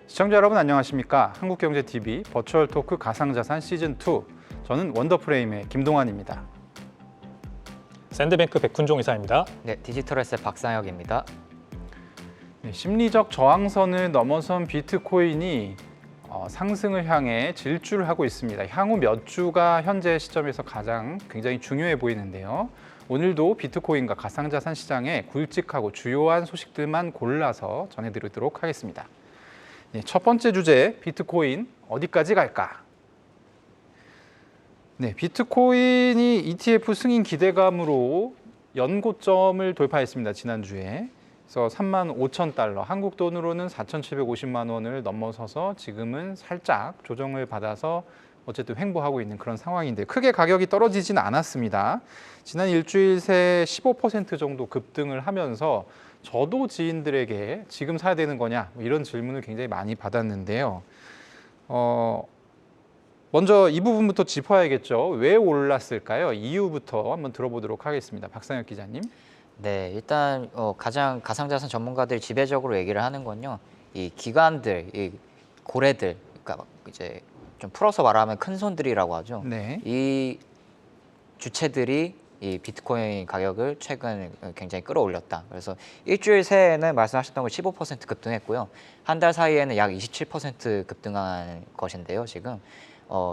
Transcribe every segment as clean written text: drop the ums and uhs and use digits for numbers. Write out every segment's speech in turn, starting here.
시청자 여러분 안녕하십니까? 한국경제TV 버추얼 토크 가상자산 시즌2 저는 원더프레임의 김동환입니다. 샌드뱅크 백훈종 이사입니다. 네, 디지털에셋 박상혁입니다. 네, 심리적 저항선을 넘어선 비트코인이 상승을 향해 질주를 하고 있습니다. 향후 몇 주가 현재 시점에서 가장 굉장히 중요해 보이는데요. 오늘도 비트코인과 가상자산 시장에 굵직하고 주요한 소식들만 골라서 전해드리도록 하겠습니다. 네, 첫 번째 주제, 비트코인 어디까지 갈까? 네, 비트코인이 ETF 승인 기대감으로 연고점을 돌파했습니다. 지난주에. 그래서 35,000달러, 한국 돈으로는 4,750만 원을 넘어서서 지금은 살짝 조정을 받아서 어쨌든 횡보하고 있는 그런 상황인데 크게 가격이 떨어지진 않았습니다. 지난 일주일 새 15% 정도 급등을 하면서 저도 지인들에게 지금 사야 되는 거냐 이런 질문을 굉장히 많이 받았는데요. 먼저 이 부분부터 짚어야겠죠. 왜 올랐을까요? 이유부터 한번 들어보도록 하겠습니다. 박상혁 기자님. 네, 일단 가장 가상자산 전문가들이 지배적으로 얘기를 하는 건요. 이 기관들, 이 고래들, 그러니까 이제 좀 풀어서 말하면 큰 손들이라고 하죠. 네. 이 주체들이 이 비트코인 가격을 최근 굉장히 끌어올렸다. 그래서 일주일 새에는 말씀하셨던 거 15% 급등했고요. 한 달 사이에는 약 27% 급등한 것인데요. 지금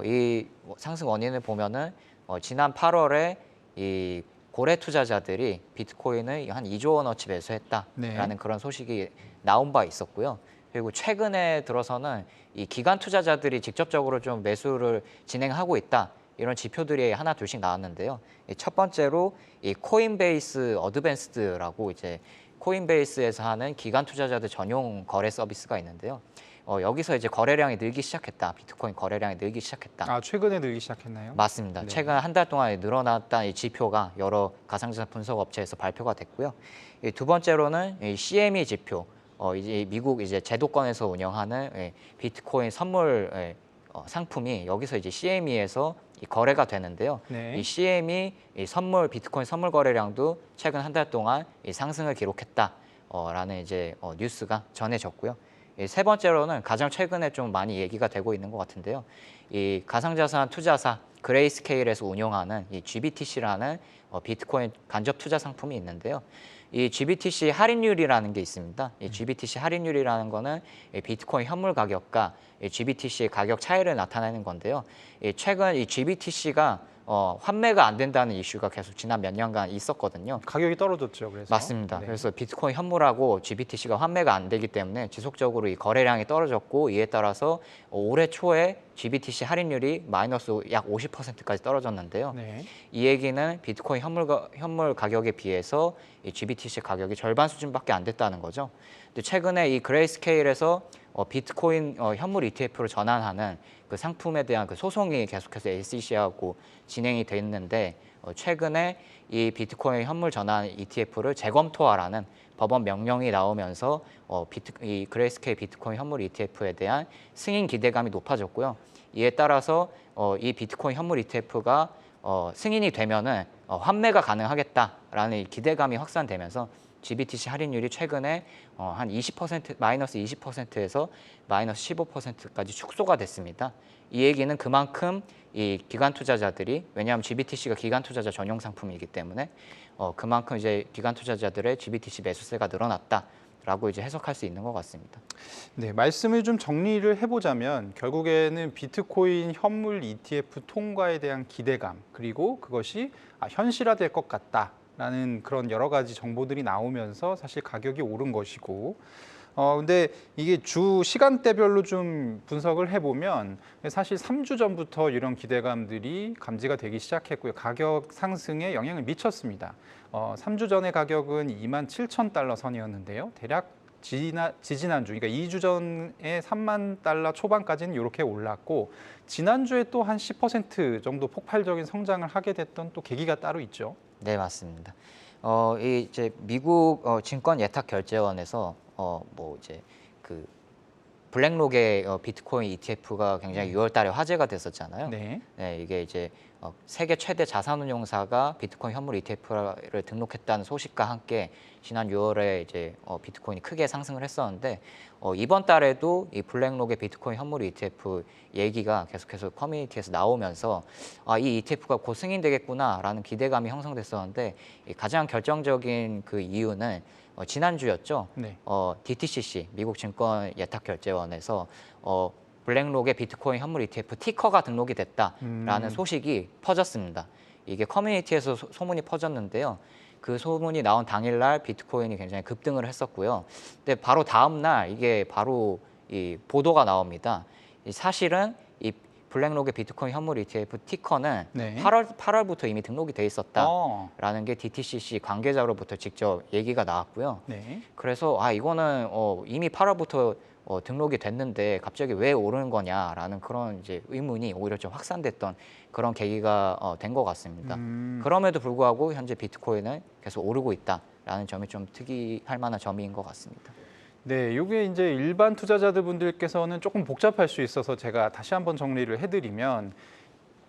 이 상승 원인을 보면은 지난 8월에 이 고래 투자자들이 비트코인을 한 2조 원어치 매수했다라는 네. 그런 소식이 나온 바 있었고요. 그리고 최근에 들어서는 이 기관 투자자들이 직접적으로 좀 매수를 진행하고 있다. 이런 지표들이 하나 둘씩 나왔는데요. 첫 번째로 이 코인베이스 어드밴스드라고 이제 코인베이스에서 하는 기관 투자자들 전용 거래 서비스가 있는데요. 여기서 이제 거래량이 늘기 시작했다. 비트코인 거래량이 늘기 시작했다. 아, 최근에 늘기 시작했나요? 맞습니다. 네. 최근 한 달 동안 늘어났다는 이 지표가 여러 가상자산 분석 업체에서 발표가 됐고요. 두 번째로는 이 CME 지표, 이제 미국 이제 제도권에서 운영하는 비트코인 선물 상품이 여기서 이제 CME에서 거래가 되는데요. 네. 이 CME 선물 비트코인 선물 거래량도 최근 한 달 동안 상승을 기록했다라는 이제 뉴스가 전해졌고요. 세 번째로는 가장 최근에 좀 많이 얘기가 되고 있는 것 같은데요. 이 가상자산 투자사 그레이스케일에서 운영하는 이 GBTC라는 비트코인 간접 투자 상품이 있는데요. 이 GBTC 할인율이라는 게 있습니다. 이 GBTC 할인율이라는 거는 비트코인 현물 가격과 GBTC의 가격 차이를 나타내는 건데요. 최근 이 GBTC가 환매가 안 된다는 이슈가 계속 지난 몇 년간 있었거든요. 가격이 떨어졌죠. 그래서. 맞습니다. 네. 그래서 비트코인 현물하고 GBTC가 환매가 안 되기 때문에 지속적으로 이 거래량이 떨어졌고 이에 따라서 올해 초에 GBTC 할인율이 마이너스 약 50%까지 떨어졌는데요. 네. 이 얘기는 비트코인 현물 가격에 비해서 이 GBTC 가격이 절반 수준밖에 안 됐다는 거죠. 근데 최근에 이 그레이스케일에서 비트코인 현물 ETF로 전환하는 그 상품에 대한 그 소송이 계속해서 SEC하고 진행이 돼 있는데 최근에 이 비트코인 현물 전환 ETF를 재검토하라는 법원 명령이 나오면서 이 그레이스케일 비트코인 현물 ETF에 대한 승인 기대감이 높아졌고요. 이에 따라서 이 비트코인 현물 ETF가 승인이 되면은 환매가 가능하겠다라는 이 기대감이 확산되면서 GBTC 할인율이 최근에 한 20% 마이너스 20%에서 마이너스 15%까지 축소가 됐습니다. 이 얘기는 그만큼 이 기관 투자자들이 왜냐하면 GBTC가 기관 투자자 전용 상품이기 때문에 그만큼 이제 기관 투자자들의 GBTC 매수세가 늘어났다라고 이제 해석할 수 있는 것 같습니다. 네, 말씀을 좀 정리를 해보자면 결국에는 비트코인 현물 ETF 통과에 대한 기대감 그리고 그것이 현실화될 것 같다라는 그런 여러 가지 정보들이 나오면서 사실 가격이 오른 것이고 근데 이게 주 시간대별로 좀 분석을 해보면 사실 3주 전부터 이런 기대감들이 감지가 되기 시작했고요. 가격 상승에 영향을 미쳤습니다. 3주 전의 가격은 27,000달러 선이었는데요. 대략 지지난주, 그러니까 2주 전에 3만 달러 초반까지는 이렇게 올랐고 지난주에 또 한 10% 정도 폭발적인 성장을 하게 됐던 또 계기가 따로 있죠. 네, 맞습니다. 이 이제 미국 증권 예탁 결제원에서 뭐 이제 그 블랙록의 비트코인 ETF가 굉장히 6월 달에 화제가 됐었잖아요. 네. 네, 이게 이제 세계 최대 자산운용사가 비트코인 현물 ETF를 등록했다는 소식과 함께 지난 6월에 이제 비트코인이 크게 상승을 했었는데 이번 달에도 이 블랙록의 비트코인 현물 ETF 얘기가 계속해서 커뮤니티에서 나오면서 이 ETF가 곧 승인되겠구나라는 기대감이 형성됐었는데 가장 결정적인 그 이유는 지난주였죠. 네. DTCC 미국 증권 예탁결제원에서 블랙록의 비트코인 현물 ETF 티커가 등록이 됐다라는 소식이 퍼졌습니다. 이게 커뮤니티에서 소문이 퍼졌는데요. 그 소문이 나온 당일날 비트코인이 굉장히 급등을 했었고요. 근데 바로 다음 날 이게 바로 이 보도가 나옵니다. 사실은 이 블랙록의 비트코인 현물 ETF 티커는 네. 8월부터 이미 등록이 돼 있었다라는 어. 게 DTCC 관계자로부터 직접 얘기가 나왔고요. 네. 그래서 이거는 이미 8월부터 등록이 됐는데 갑자기 왜 오르는 거냐라는 그런 이제 의문이 오히려 좀 확산됐던 그런 계기가 된 것 같습니다. 그럼에도 불구하고 현재 비트코인은 계속 오르고 있다라는 점이 좀 특이할 만한 점인 것 같습니다. 네, 이게 이제 일반 투자자분들께서는 조금 복잡할 수 있어서 제가 다시 한번 정리를 해드리면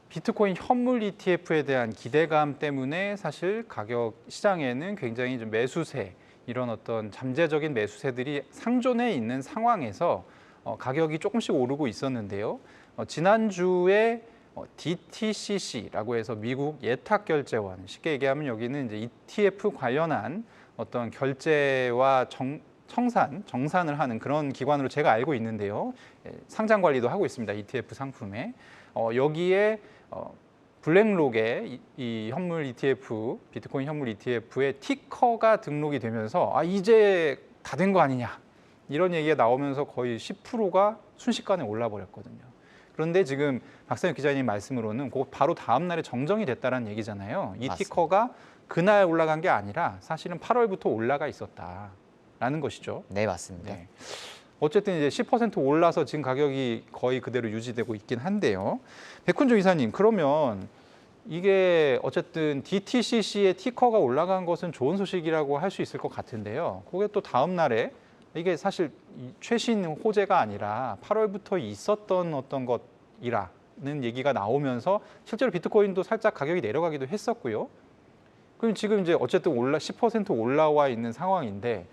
비트코인 현물 ETF에 대한 기대감 때문에 사실 가격 시장에는 굉장히 좀 매수세 이런 어떤 잠재적인 매수세들이 상존해 있는 상황에서 가격이 조금씩 오르고 있었는데요. 지난주에 DTCC라고 해서 미국 예탁결제원, 쉽게 얘기하면 여기는 이제 ETF 관련한 어떤 결제와 정산을 하는 그런 기관으로 제가 알고 있는데요. 상장 관리도 하고 있습니다. ETF 상품에. 여기에 블랙록의 이 현물 ETF, 비트코인 현물 ETF의 티커가 등록이 되면서 이제 다 된 거 아니냐 이런 얘기가 나오면서 거의 10%가 순식간에 올라버렸거든요. 그런데 지금 박상혁 기자님 말씀으로는 그 바로 다음 날에 정정이 됐다는 얘기잖아요. 이 맞습니다. 티커가 그날 올라간 게 아니라 사실은 8월부터 올라가 있었다라는 것이죠. 네, 맞습니다. 네. 어쨌든 이제 10% 올라서 지금 가격이 거의 그대로 유지되고 있긴 한데요. 백훈조 이사님, 그러면 이게 어쨌든 DTCC의 티커가 올라간 것은 좋은 소식이라고 할 수 있을 것 같은데요. 그게 또 다음 날에 이게 사실 최신 호재가 아니라 8월부터 있었던 어떤 것이라는 얘기가 나오면서 실제로 비트코인도 살짝 가격이 내려가기도 했었고요. 그럼 지금 이제 어쨌든 10% 올라와 있는 상황인데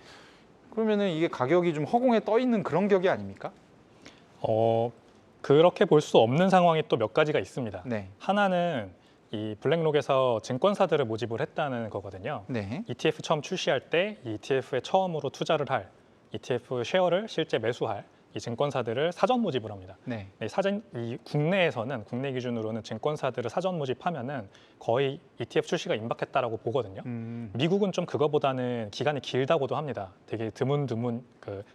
그러면은 이게 가격이 좀 허공에 떠 있는 그런 격이 아닙니까? 그렇게 볼 수 없는 상황이 또 몇 가지가 있습니다. 네. 하나는 이 블랙록에서 증권사들을 모집을 했다는 거거든요. 네. ETF 처음 출시할 때 이 ETF에 처음으로 투자를 할 ETF 쉐어를 실제 매수할 이 증권사들을 사전 모집을 합니다. 네. 이 국내에서는 국내 기준으로는 증권사들을 사전 모집하면은 거의 ETF 출시가 임박했다라고 보거든요. 미국은 좀 그거보다는 기간이 길다고도 합니다. 되게 드문드문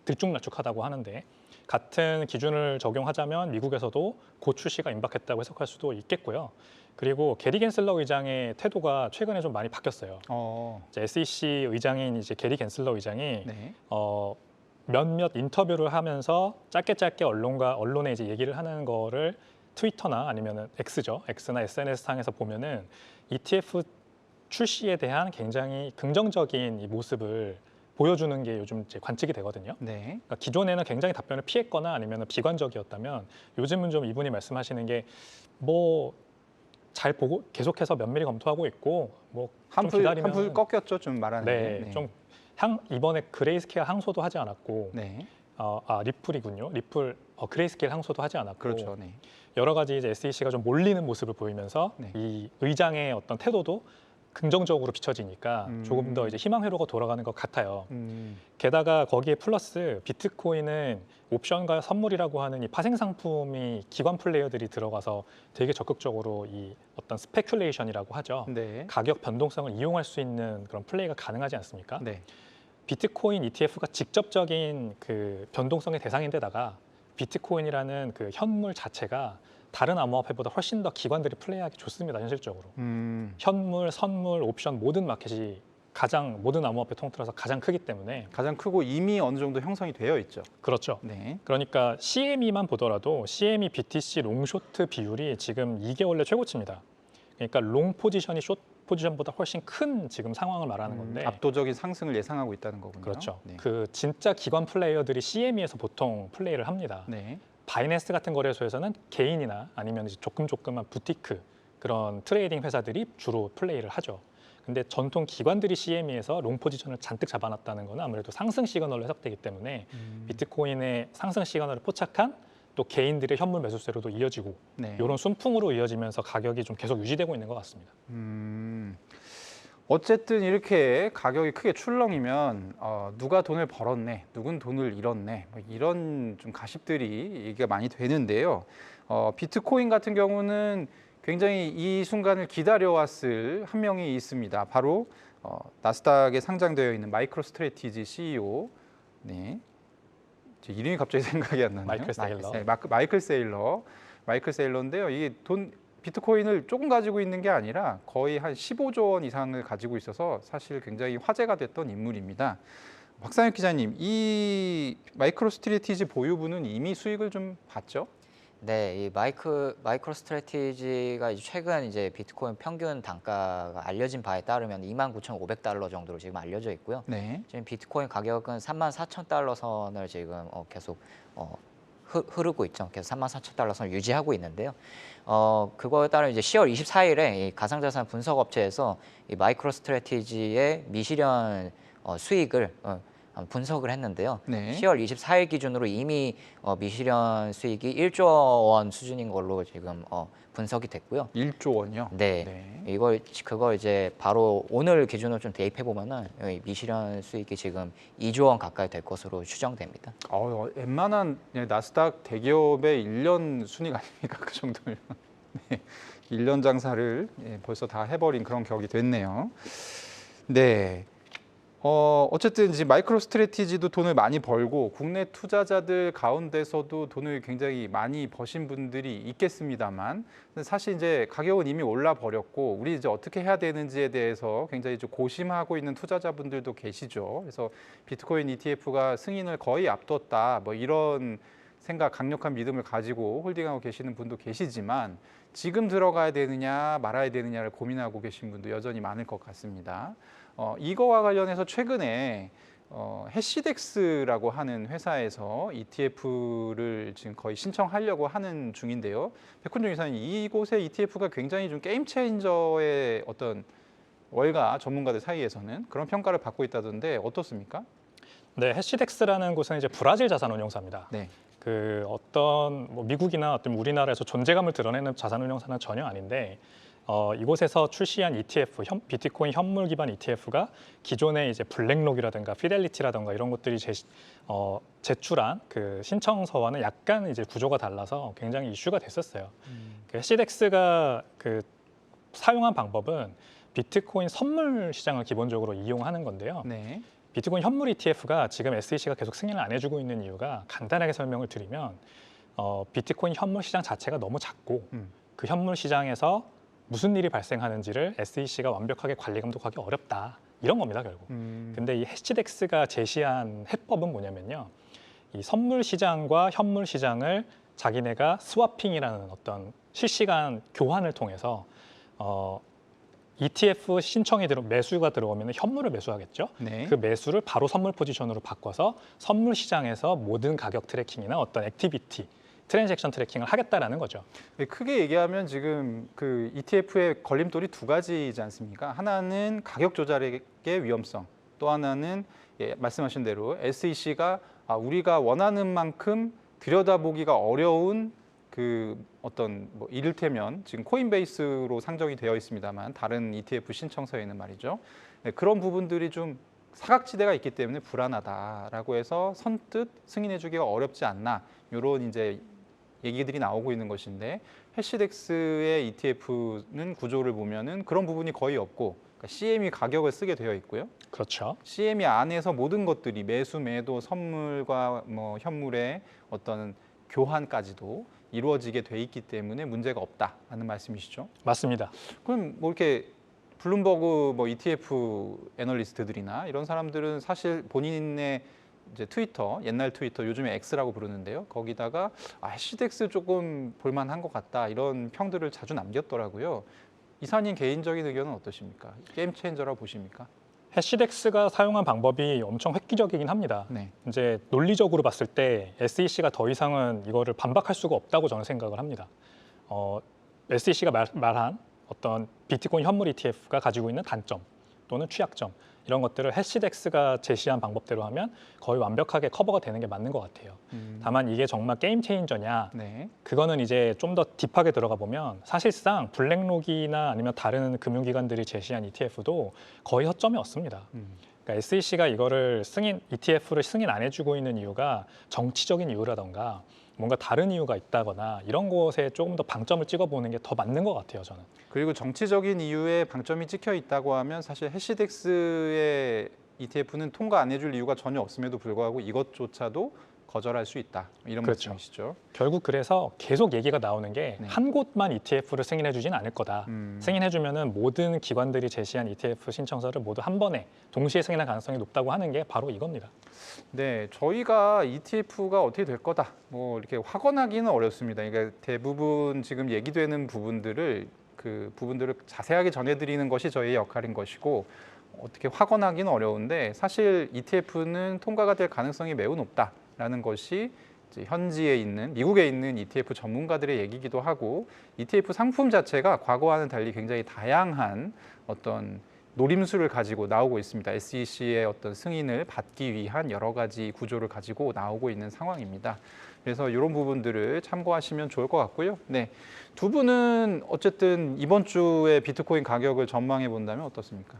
들쭉날쭉하다고 하는데 같은 기준을 적용하자면 미국에서도 곧 출시가 임박했다고 해석할 수도 있겠고요. 그리고 게리 겐슬러 의장의 태도가 최근에 좀 많이 바뀌었어요. 이제 SEC 의장인 이제 게리 겐슬러 의장이 네. 몇몇 인터뷰를 하면서 짧게 언론에 이제 얘기를 하는 거를 트위터나 아니면은 X나 SNS 상에서 보면은 ETF 출시에 대한 굉장히 긍정적인 이 모습을 보여주는 게 요즘 이제 관측이 되거든요. 네. 그러니까 기존에는 굉장히 답변을 피했거나 아니면 비관적이었다면 요즘은 좀 이분이 말씀하시는 게 뭐 잘 보고 계속해서 면밀히 검토하고 있고 뭐 좀 기다리면 한풀 꺾였죠, 좀 말하는 게. 네, 좀 이번에 그레이스케일 항소도 하지 않았고 네. 리플이군요. 리플 그레이스케일 항소도 하지 않았고 그렇죠. 네. 여러 가지 이제 SEC가 좀 몰리는 모습을 보이면서 네. 이 의장의 어떤 태도도 긍정적으로 비춰지니까 조금 더 이제 희망 회로가 돌아가는 것 같아요. 게다가 거기에 플러스 비트코인은 옵션과 선물이라고 하는 이 파생 상품이 기관 플레이어들이 들어가서 되게 적극적으로 이 어떤 스페큘레이션이라고 하죠. 네. 가격 변동성을 이용할 수 있는 그런 플레이가 가능하지 않습니까? 네. 비트코인 ETF가 직접적인 그 변동성의 대상인데다가 비트코인이라는 그 현물 자체가 다른 암호화폐보다 훨씬 더 기관들이 플레이하기 좋습니다. 현실적으로. 현물, 선물, 옵션 모든 마켓이 모든 암호화폐 통틀어서 가장 크기 때문에 가장 크고 이미 어느 정도 형성이 되어 있죠. 그렇죠. 네. 그러니까 CME만 보더라도 CME BTC 롱쇼트 비율이 지금 2개월 내 최고치입니다. 그러니까 롱 포지션이 포지션보다 훨씬 큰 지금 상황을 말하는 건데 압도적인 상승을 예상하고 있다는 거군요. 그렇죠. 네. 그 진짜 기관 플레이어들이 CME에서 보통 플레이를 합니다. 네. 바이낸스 같은 거래소에서는 개인이나 아니면 이제 조금만 부티크 그런 트레이딩 회사들이 주로 플레이를 하죠. 근데 전통 기관들이 CME에서 롱 포지션을 잔뜩 잡아놨다는 거는 아무래도 상승 시그널로 해석되기 때문에 비트코인의 상승 시그널을 포착한 또 개인들의 현물 매수세로도 이어지고 네. 이런 순풍으로 이어지면서 가격이 좀 계속 유지되고 있는 것 같습니다. 어쨌든 이렇게 가격이 크게 출렁이면 누가 돈을 벌었네, 누군 돈을 잃었네, 뭐 이런 좀 가십들이 얘기가 많이 되는데요. 비트코인 같은 경우는 굉장히 이 순간을 기다려왔을 한 명이 있습니다. 바로 나스닥에 상장되어 있는 마이크로 스트래티지 CEO. 네. 제 이름이 갑자기 생각이 안 나네요. 마이클 세일러. 네, 마이클 세일러. 마이클 세일러인데요. 이게 비트코인을 조금 가지고 있는 게 아니라 거의 한 15조 원 이상을 가지고 있어서 사실 굉장히 화제가 됐던 인물입니다. 박상혁 기자님, 이 마이크로 스트래티지 보유분은 이미 수익을 좀 봤죠? 네, 이 마이크로 스트래티지가 이제 최근 이제 비트코인 평균 단가가 알려진 바에 따르면 29,500달러 정도로 지금 알려져 있고요. 네. 지금 비트코인 가격은 34,000달러 선을 지금 계속 흐르고 있죠. 계속 34,000달러 선을 유지하고 있는데요. 그거에 따라 이제 10월 24일에 이 가상자산 분석 업체에서 이 마이크로 스트래티지의 미실현 수익을 분석을 했는데요. 네. 10월 24일 기준으로 이미 미실현 수익이 1조 원 수준인 걸로 지금 분석이 됐고요. 1조 원이요? 네. 네. 그걸 이제 바로 오늘 기준으로 좀 대입해 보면은 미실현 수익이 지금 2조 원 가까이 될 것으로 추정됩니다. 웬만한 나스닥 대기업의 1년 순익 아닙니까? 그 정도면. 네. 1년 장사를 벌써 다 해버린 그런 격이 됐네요. 네. 어쨌든 이제 마이크로 스트래티지도 돈을 많이 벌고 국내 투자자들 가운데서도 돈을 굉장히 많이 버신 분들이 있겠습니다만 사실 이제 가격은 이미 올라 버렸고 우리 이제 어떻게 해야 되는지에 대해서 굉장히 좀 고심하고 있는 투자자분들도 계시죠. 그래서 비트코인 ETF가 승인을 거의 앞뒀다 뭐 이런 생각, 강력한 믿음을 가지고 홀딩하고 계시는 분도 계시지만 지금 들어가야 되느냐 말아야 되느냐를 고민하고 계신 분도 여전히 많을 것 같습니다. 이거와 관련해서 최근에 해시덱스라고 하는 회사에서 ETF를 지금 거의 신청하려고 하는 중인데요. 백훈중 이사님, 이곳의 ETF가 굉장히 좀 게임 체인저의 어떤 월가 전문가들 사이에서는 그런 평가를 받고 있다던데 어떻습니까? 네, 해시덱스라는 곳은 이제 브라질 자산운용사입니다. 네. 그 어떤 뭐 미국이나 어떤 우리나라에서 존재감을 드러내는 자산운용사는 전혀 아닌데 이곳에서 출시한 ETF, 비트코인 현물 기반 ETF가 기존의 이제 블랙록이라든가 피델리티라든가 이런 것들이 제출한 그 신청서와는 약간 이제 구조가 달라서 굉장히 이슈가 됐었어요. 그 해시덱스가 그 사용한 방법은 비트코인 선물 시장을 기본적으로 이용하는 건데요. 네. 비트코인 현물 ETF가 지금 SEC가 계속 승인을 안 해주고 있는 이유가 간단하게 설명을 드리면 비트코인 현물 시장 자체가 너무 작고 그 현물 시장에서 무슨 일이 발생하는지를 SEC가 완벽하게 관리 감독하기 어렵다 이런 겁니다 결국. 근데 이 해시덱스가 제시한 해법은 뭐냐면요, 이 선물 시장과 현물 시장을 자기네가 스와핑이라는 어떤 실시간 교환을 통해서 ETF 신청이 매수가 들어오면 현물을 매수하겠죠. 네. 그 매수를 바로 선물 포지션으로 바꿔서 선물 시장에서 모든 가격 트래킹이나 어떤 액티비티 트랜잭션 트래킹을 하겠다라는 거죠. 크게 얘기하면 지금 그 ETF의 걸림돌이 두 가지이지 않습니까? 하나는 가격 조작의 위험성, 또 하나는 말씀하신 대로 SEC가 우리가 원하는 만큼 들여다보기가 어려운 그 어떤 뭐 이를테면 지금 코인베이스로 상정이 되어 있습니다만 다른 ETF 신청서에는 말이죠. 네, 그런 부분들이 좀 사각지대가 있기 때문에 불안하다라고 해서 선뜻 승인해주기가 어렵지 않나 이런 이제 얘기들이 나오고 있는 것인데 해시덱스의 ETF는 구조를 보면은 그런 부분이 거의 없고 그러니까 CME 가격을 쓰게 되어 있고요. 그렇죠. CME 안에서 모든 것들이 매수, 매도, 선물과 뭐 현물의 어떤 교환까지도 이루어지게 돼 있기 때문에 문제가 없다라는 말씀이시죠? 맞습니다. 그럼 뭐 이렇게 블룸버그 뭐 ETF 애널리스트들이나 이런 사람들은 사실 본인의 이제 트위터, 옛날 트위터, 요즘에 X라고 부르는데요. 거기다가 해시덱스 조금 볼만한 것 같다 이런 평들을 자주 남겼더라고요. 이사님 개인적인 의견은 어떠십니까? 게임 체인저라고 보십니까? 해시덱스가 사용한 방법이 엄청 획기적이긴 합니다. 네. 이제 논리적으로 봤을 때 SEC가 더 이상은 이거를 반박할 수가 없다고 저는 생각을 합니다. SEC가 말한 어떤 비트코인 현물 ETF가 가지고 있는 단점 또는 취약점 이런 것들을 해시덱스가 제시한 방법대로 하면 거의 완벽하게 커버가 되는 게 맞는 것 같아요. 다만 이게 정말 게임 체인저냐? 네. 그거는 이제 좀 더 딥하게 들어가 보면 사실상 블랙록이나 아니면 다른 금융기관들이 제시한 ETF도 거의 허점이 없습니다. 그러니까 SEC가 이거를 ETF를 승인 안 해주고 있는 이유가 정치적인 이유라던가 뭔가 다른 이유가 있다거나 이런 것에 조금 더 방점을 찍어보는 게 더 맞는 것 같아요, 저는. 그리고 정치적인 이유에 방점이 찍혀 있다고 하면 사실 해시덱스의 ETF는 통과 안 해줄 이유가 전혀 없음에도 불구하고 이것조차도 거절할 수 있다. 이런 그렇죠. 말씀이시죠. 결국 그래서 계속 얘기가 나오는 게 네. 한 곳만 ETF를 승인해주진 않을 거다. 승인해주면은 모든 기관들이 제시한 ETF 신청서를 모두 한 번에 동시에 승인할 가능성이 높다고 하는 게 바로 이겁니다. 네, 저희가 ETF가 어떻게 될 거다. 뭐 이렇게 확언하기는 어렵습니다. 그러니까 대부분 지금 얘기되는 부분들을 자세하게 전해드리는 것이 저희의 역할인 것이고 어떻게 확언하기는 어려운데 사실 ETF는 통과가 될 가능성이 매우 높다라는 것이 이제 현지에 있는 미국에 있는 ETF 전문가들의 얘기기도 하고 ETF 상품 자체가 과거와는 달리 굉장히 다양한 어떤 노림수를 가지고 나오고 있습니다. SEC의 어떤 승인을 받기 위한 여러 가지 구조를 가지고 나오고 있는 상황입니다. 그래서 이런 부분들을 참고하시면 좋을 것 같고요. 네, 두 분은 어쨌든 이번 주에 비트코인 가격을 전망해 본다면 어떻습니까?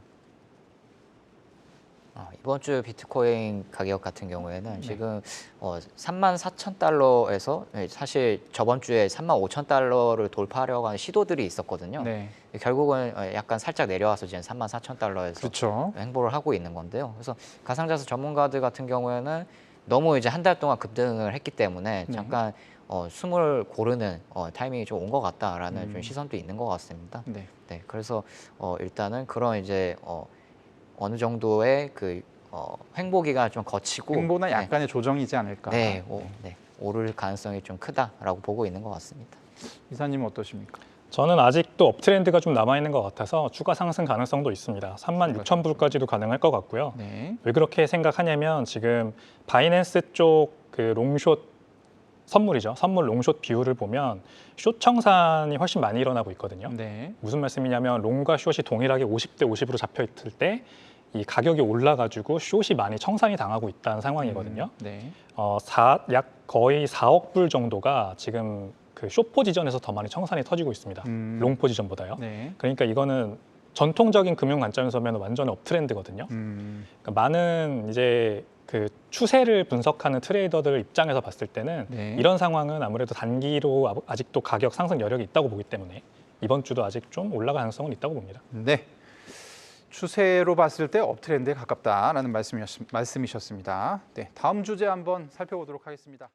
이번 주 비트코인 가격 같은 경우에는 지금 34,000달러에서 사실 저번 주에 35,000달러를 돌파하려고 하는 시도들이 있었거든요. 네, 결국은 약간 살짝 내려와서 지금 34,000달러에서 그렇죠. 행보를 하고 있는 건데요. 그래서 가상자산 전문가들 같은 경우에는 너무 이제 한 달 동안 급등을 했기 때문에 잠깐 숨을 고르는 타이밍이 좀 온 것 같다라는 좀 시선도 있는 것 같습니다. 네, 네, 그래서 일단은 그런 이제 어느 정도의 횡보 기간을 좀 거치고 행보나 약간의 조정이지 않을까. 네, 오를 가능성이 좀 크다라고 보고 있는 것 같습니다. 이사님은 어떠십니까? 저는 아직도 업트렌드가 좀 남아있는 것 같아서 추가 상승 가능성도 있습니다. 36,000불까지도 가능할 것 같고요. 네, 왜 그렇게 생각하냐면 지금 바이낸스 쪽 그 롱숏 선물이죠. 선물 롱숏 비율을 보면 숏 청산이 훨씬 많이 일어나고 있거든요. 네, 무슨 말씀이냐면 롱과 숏이 동일하게 50대 50으로 잡혀 있을 때 이 가격이 올라가지고 숏이 많이 청산이 당하고 있다는 상황이거든요. 네, 약 거의 4억 불 정도가 지금 그 숏 포지션에서 더 많이 청산이 터지고 있습니다. 롱 포지션보다요. 네, 그러니까 이거는 전통적인 금융 관점에서 보면 완전히 업트렌드거든요. 그러니까 많은 이제 그 추세를 분석하는 트레이더들 입장에서 봤을 때는 네. 이런 상황은 아무래도 단기로 아직도 가격 상승 여력이 있다고 보기 때문에 이번 주도 아직 좀 올라갈 가능성은 있다고 봅니다. 네. 추세로 봤을 때 업트렌드에 가깝다라는 말씀이셨습니다. 네, 다음 주제 한번 살펴보도록 하겠습니다.